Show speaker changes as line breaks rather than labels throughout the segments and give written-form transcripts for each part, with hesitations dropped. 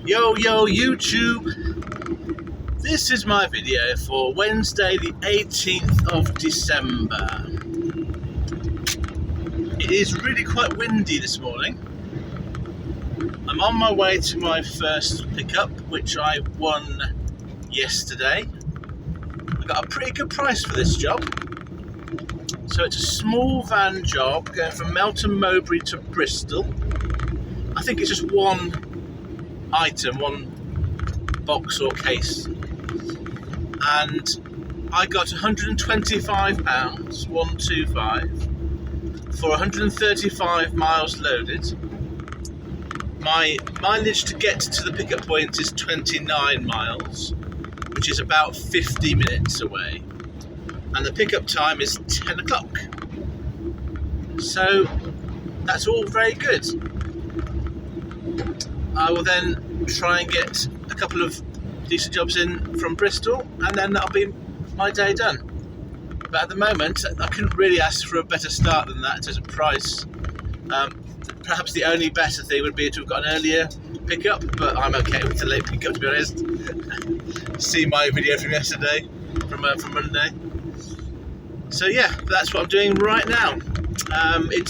Yo YouTube, this is my video for Wednesday the 18th of December. It is really quite windy this morning. I'm on my way to my first pickup, which I won yesterday. I got a pretty good price for this job. So it's a small van job going from Melton Mowbray to Bristol. I think it's just one item, one box or case, and I got £125, 125, for 135 miles loaded. My mileage to get to the pickup point is 29 miles, which is about 50 minutes away, and the pickup time is 10 o'clock. So that's all very good. I will then try and get a couple of decent jobs in from Bristol, and then that'll be my day done. But at the moment, I couldn't really ask for a better start than that as a price. Perhaps the only better thing would be to have got an earlier pickup, but I'm okay with the late pickup, to be honest. See my video from yesterday, from Monday. So yeah, that's what I'm doing right now. It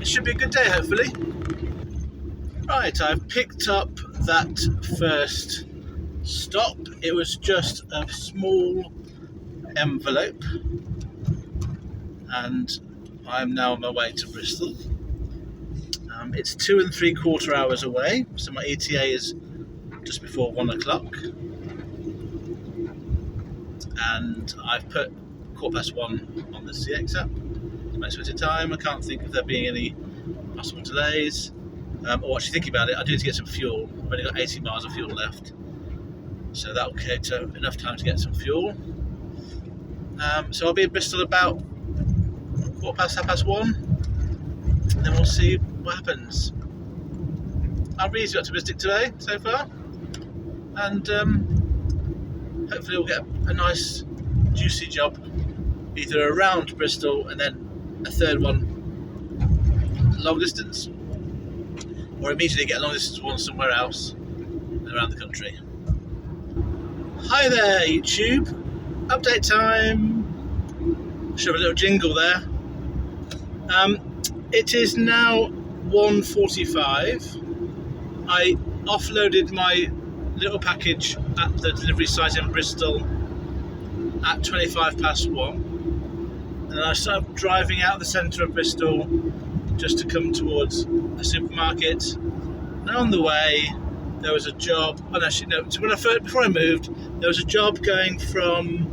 should be a good day, hopefully. Right, I've picked up that first stop. It was just a small envelope, and I'm now on my way to Bristol. It's 2 3/4 hours away, so my ETA is just before 1 o'clock, and I've put 1:15 on the CX app. It's my estimated time. I can't think of there being any possible delays. Or actually thinking about it, I do need to get some fuel. I've only got 80 miles of fuel left, so that'll get enough time to get some fuel. So I'll be in Bristol about 1:15, and then we'll see what happens. I'm really optimistic today so far, and hopefully we'll get a nice juicy job either around Bristol and then a third one long distance, or immediately get a long distance one somewhere else around the country. Hi there YouTube, update time. Should have a little jingle there. It is now 1:45. I offloaded my little package at the delivery site in Bristol at 1:25, and then I started driving out the centre of Bristol just to come towards a supermarket. And on the way, there was a job. And actually, no. So before I moved, there was a job going from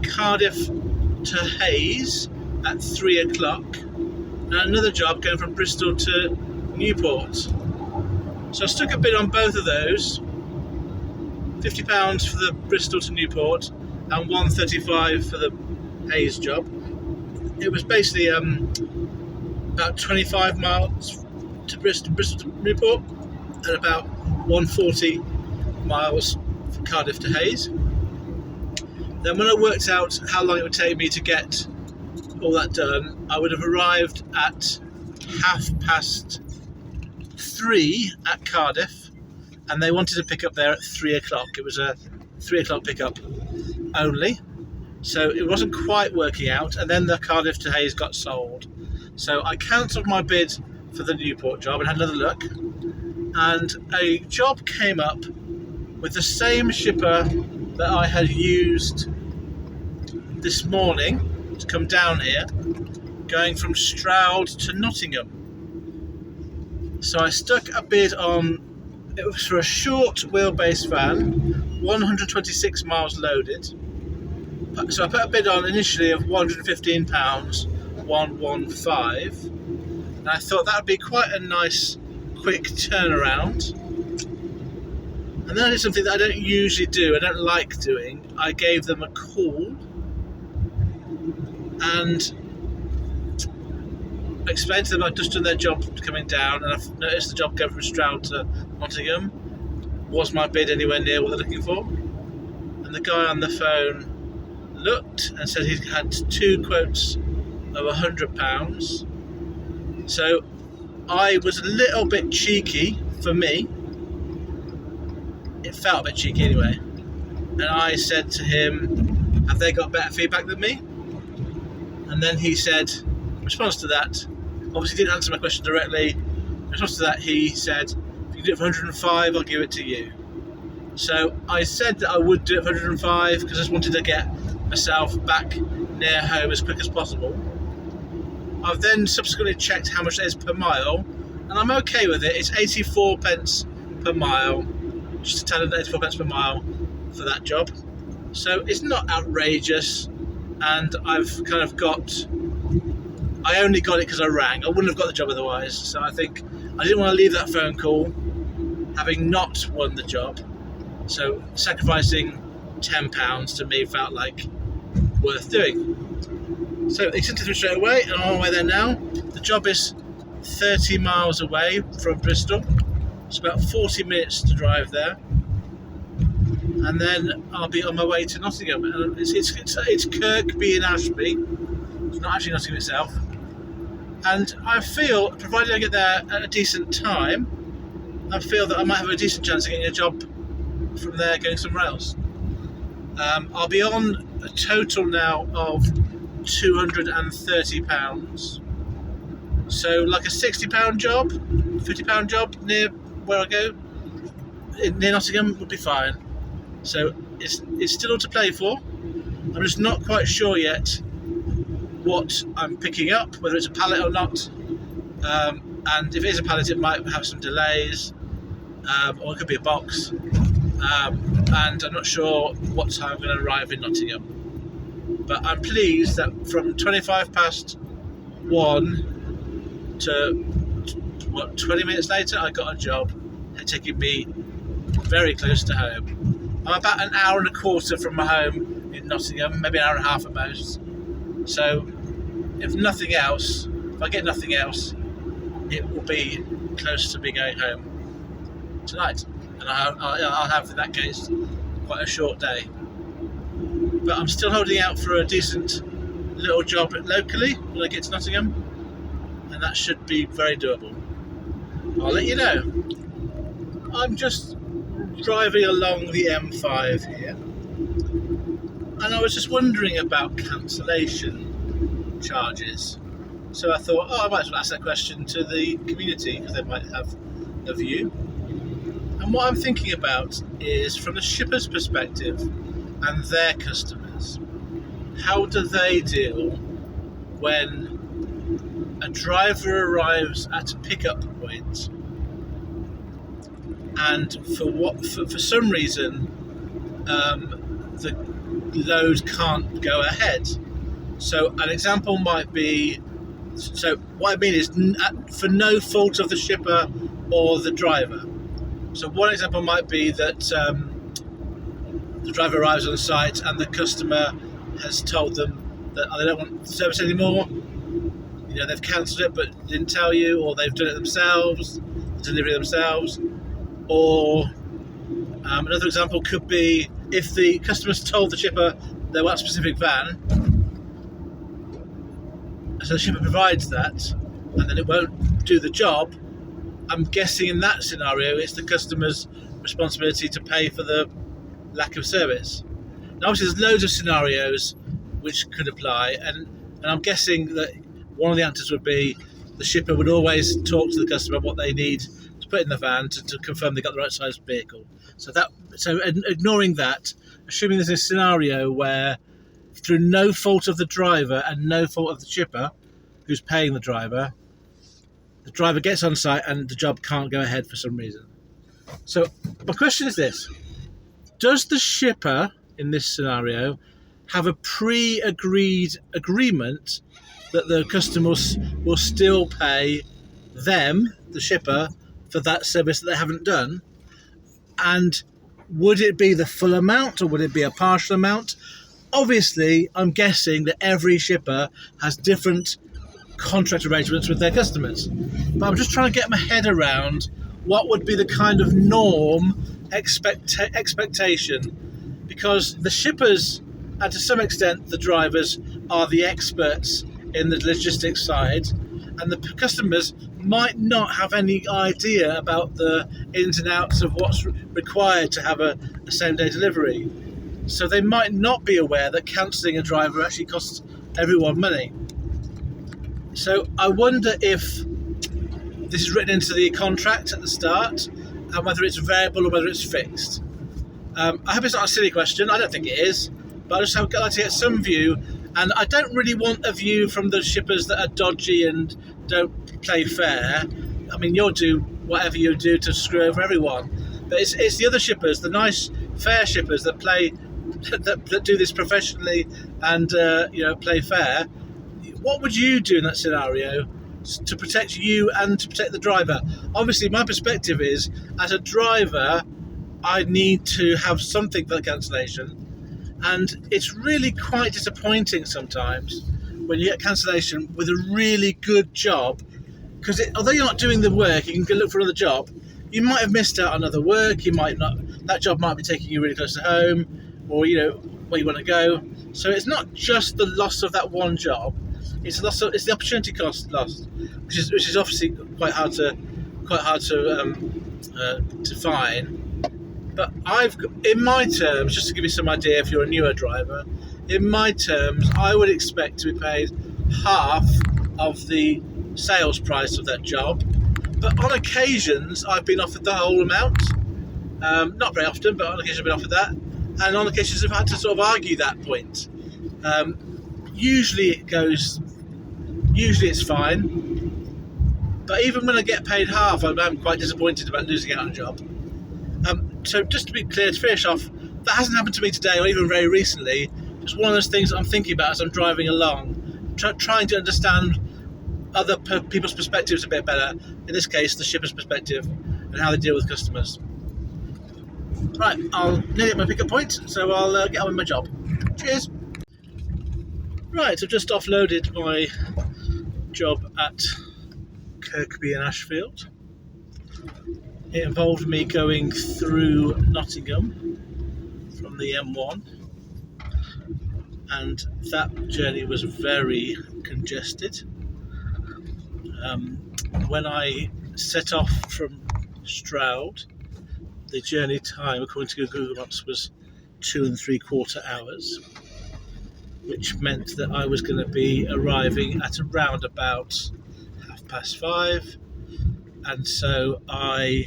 Cardiff to Hayes at 3 o'clock, and another job going from Bristol to Newport. So I stuck a bid on both of those. £50 for the Bristol to Newport, and £135 for the Hayes job. It was basically about 25 miles to Bristol to Newport, and about 140 miles from Cardiff to Hayes. Then when I worked out how long it would take me to get all that done, I would have arrived at 3:30 at Cardiff, and they wanted to pick up there at 3 o'clock. It was a 3 o'clock pickup only, so it wasn't quite working out, and then the Cardiff to Hayes got sold. So I cancelled my bid for the Newport job and had another look, and a job came up with the same shipper that I had used this morning to come down here, going from Stroud to Nottingham. So I stuck a bid on, it was for a short wheelbase van, 126 miles loaded. So I put a bid on initially of £115, 115, and I thought that would be quite a nice quick turnaround. And then I did something that I don't usually do, I don't like doing. I gave them a call and explained to them I'd just done their job coming down, and I've noticed the job going from Stroud to Nottingham. Was my bid anywhere near what they're looking for? And the guy on the phone looked and said he had 2 quotes of £100. So I was a little bit cheeky, for me, it felt a bit cheeky anyway. And I said to him, have they got better feedback than me? And then he said, in response to that, obviously didn't answer my question directly. In response to that, he said, if you do it for 105, I'll give it to you. So I said that I would do it for 105 because I just wanted to get myself back near home as quick as possible. I've then subsequently checked how much it is per mile, and I'm okay with it. It's 84 pence per mile, just a tad 84 pence per mile for that job. So it's not outrageous, and I've kind of I only got it because I rang. I wouldn't have got the job otherwise. So I think I didn't want to leave that phone call having not won the job. So sacrificing £10 to me felt like worth doing. So they sent it through straight away, and I'm on my way there now. The job is 30 miles away from Bristol. It's about 40 minutes to drive there. And then I'll be on my way to Nottingham. And it's Kirkby in Ashby. It's not actually Nottingham itself. And I feel, provided I get there at a decent time, I feel that I might have a decent chance of getting a job from there going somewhere else. I'll be on a total now of £230. So like a £60 job, £50 job near where I go, near Nottingham would be fine. So it's still all to play for. I'm just not quite sure yet what I'm picking up, whether it's a pallet or not. And if it is a pallet, it might have some delays, or it could be a box. And I'm not sure what time I'm going to arrive in Nottingham. But I'm pleased that from 1:25 to 20 minutes later, I got a job taking me very close to home. I'm about an hour and a quarter from my home in Nottingham, maybe an hour and a half at most. So if nothing else, if I get nothing else, it will be close to me going home tonight. And I'll have, in that case, quite a short day. But I'm still holding out for a decent little job locally when I get to Nottingham, and that should be very doable. I'll let you know. I'm just driving along the M5 here, and I was just wondering about cancellation charges. So I thought, I might as well ask that question to the community because they might have a view. And what I'm thinking about is from the shipper's perspective and their customers. How do they deal when a driver arrives at a pickup point and for some reason the load can't go ahead? So an example might be, so what I mean is for no fault of the shipper or the driver. So one example might be that the driver arrives on site and the customer has told them that they don't want the service anymore. You know, they've cancelled it but didn't tell you, or they've done it themselves, delivery themselves. Or another example could be if the customer's told the shipper they want a specific van, so the shipper provides that, and then it won't do the job. I'm guessing in that scenario it's the customer's responsibility to pay for the lack of service. Now obviously there's loads of scenarios which could apply, and I'm guessing that one of the answers would be the shipper would always talk to the customer what they need to put in the van to confirm they got the right size vehicle. So ignoring that, assuming there's a scenario where through no fault of the driver and no fault of the shipper who's paying the driver gets on site and the job can't go ahead for some reason. So my question is this: does the shipper in this scenario have a pre-agreed agreement that the customers will still pay them, the shipper, for that service that they haven't done? And would it be the full amount or would it be a partial amount? Obviously, I'm guessing that every shipper has different contract arrangements with their customers. But I'm just trying to get my head around what would be the kind of norm expectation, because the shippers and to some extent the drivers are the experts in the logistics side, and the customers might not have any idea about the ins and outs of what's required to have a same-day delivery. So they might not be aware that cancelling a driver actually costs everyone money. So I wonder if this is written into the contract at the start, and whether it's variable or whether it's fixed. I hope it's not a silly question. I don't think it is, but I just like to get some view, and I don't really want a view from the shippers that are dodgy and don't play fair. I mean, you'll do whatever you do to screw over everyone, but it's the other shippers, the nice, fair shippers that play that do this professionally and play fair. What would you do in that scenario to protect you and to protect the driver? Obviously, my perspective is, as a driver, I need to have something for the cancellation, and it's really quite disappointing sometimes when you get cancellation with a really good job, because although you're not doing the work, you can look for another job. You might have missed out on other work. You might not. That job might be taking you really close to home, or where you want to go. So it's not just the loss of that one job. It's the opportunity cost lost, which is obviously quite hard to define. But in my terms, just to give you some idea, if you're a newer driver, in my terms, I would expect to be paid half of the sales price of that job. But on occasions, I've been offered the whole amount. Not very often, but on occasion I've been offered that. And on occasions I've had to sort of argue that point. Usually it's fine. But even when I get paid half, I'm quite disappointed about losing out on a job. So just to be clear, to finish off, that hasn't happened to me today or even very recently. It's one of those things that I'm thinking about as I'm driving along, trying to understand other people's perspectives a bit better. In this case, the shipper's perspective and how they deal with customers. Right, I'll nearly at my pickup point, so I'll get on with my job. Cheers. Right, I've just offloaded my job at Kirkby and Ashfield. It involved me going through Nottingham from the M1, and that journey was very congested. When I set off from Stroud, the journey time, according to Google Maps, was 2 3/4 hours, which meant that I was going to be arriving at around about 5:30, and so I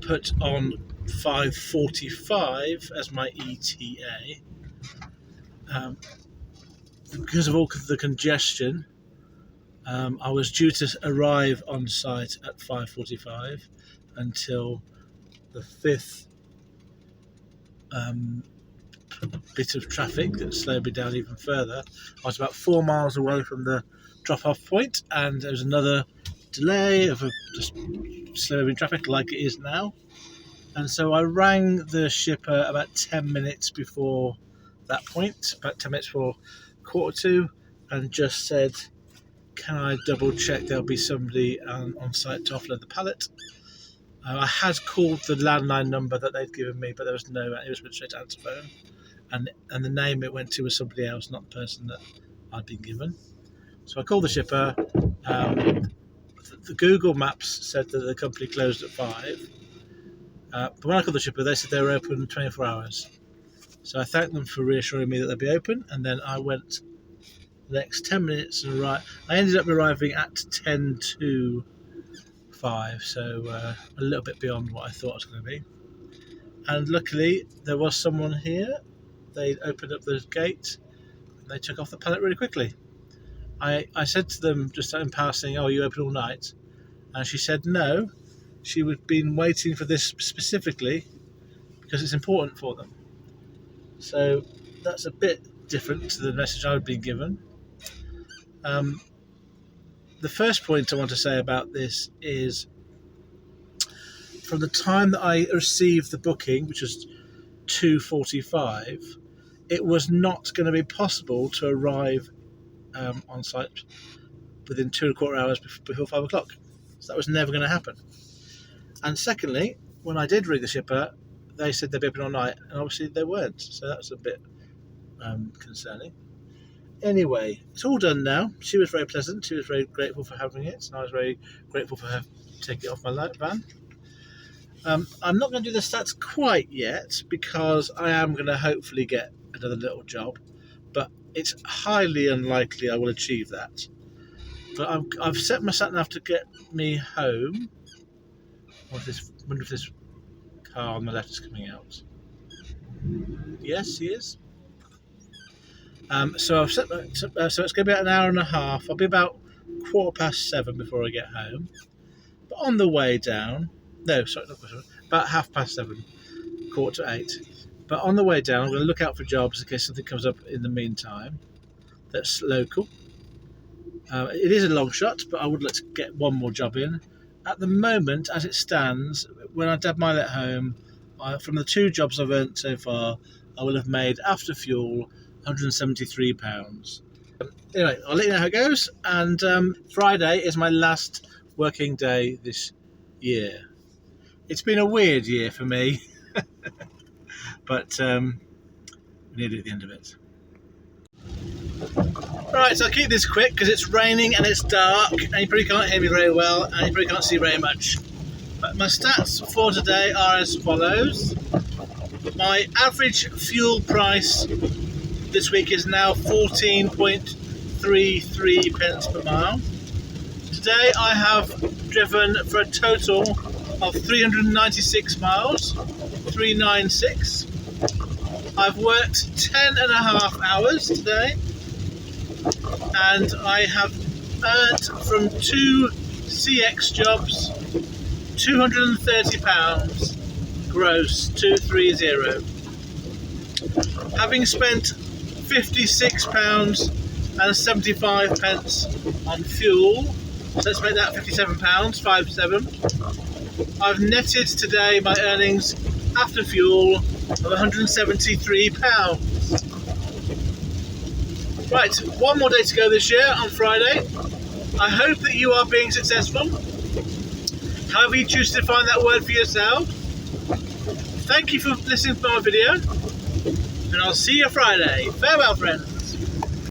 put on 5:45 as my ETA. Because of all the congestion, I was due to arrive on site at 5:45 until the fifth bit of traffic that slowed me down even further. I was about 4 miles away from the drop-off point, and there was another delay of just slowing traffic like it is now. And so I rang the shipper about 10 minutes before that point, about 10 minutes before 1:45, and just said, can I double check there'll be somebody on site to offload the pallet? I had called the landline number that they'd given me, but there was no, it was straight to answer phone. And the name it went to was somebody else, not the person that I'd been given. So I called the shipper. The Google Maps said that the company closed at 5. But when I called the shipper, they said they were open 24 hours. So I thanked them for reassuring me that they'd be open, and then I went the next 10 minutes and I ended up arriving at 10 to 5, so a little bit beyond what I thought it was going to be. And luckily, there was someone here. They opened up the gate and they took off the pallet really quickly. I said to them just in passing, "Oh, you open all night?" And she said no. She had been waiting for this specifically because it's important for them. So that's a bit different to the message I'd been given. The first point I want to say about this is, from the time that I received the booking, which was 2:45, it was not going to be possible to arrive on site within 2 1/4 hours before 5 o'clock. So that was never going to happen. And secondly, when I did ring the shipper, they said they'd be open all night, and obviously they weren't. So that's a bit concerning. Anyway, it's all done now. She was very pleasant. She was very grateful for having it, and I was very grateful for her taking it off my van. I'm not going to do the stats quite yet because I am going to hopefully get another little job, but it's highly unlikely I will achieve that. But I've set my sat nav to get me home. Wonder if this car on the left is coming out. Yes, he is. So I've set so it's going to be about an hour and a half. I'll be about 7:15 before I get home. But on the way down, no, sorry, not 7, about 7:30, 7:45. But on the way down, I'm going to look out for jobs in case something comes up in the meantime that's local. It is a long shot, but I would like to get one more job in. At the moment, as it stands, when I dab my let home, from the 2 jobs I've earned so far, I will have made, after fuel, £173. Anyway, I'll let you know how it goes. And Friday is my last working day this year. It's been a weird year for me, but we're nearly at the end of it. Right, so I'll keep this quick because it's raining and it's dark and you probably can't hear me very well and you probably can't see very much. But my stats for today are as follows. My average fuel price this week is now 14.33 pence per mile. Today I have driven for a total of 396 miles, 396. I've worked 10.5 hours today, and I have earned from 2 CX jobs £230 gross, 230. Having spent £56.75 on fuel, so let's make that £57, 57. I've netted today my earnings after fuel of £173. Right, one more day to go this year on Friday. I hope that you are being successful. However you choose to define that word for yourself. Thank you for listening to my video, and I'll see you Friday. Farewell, friends.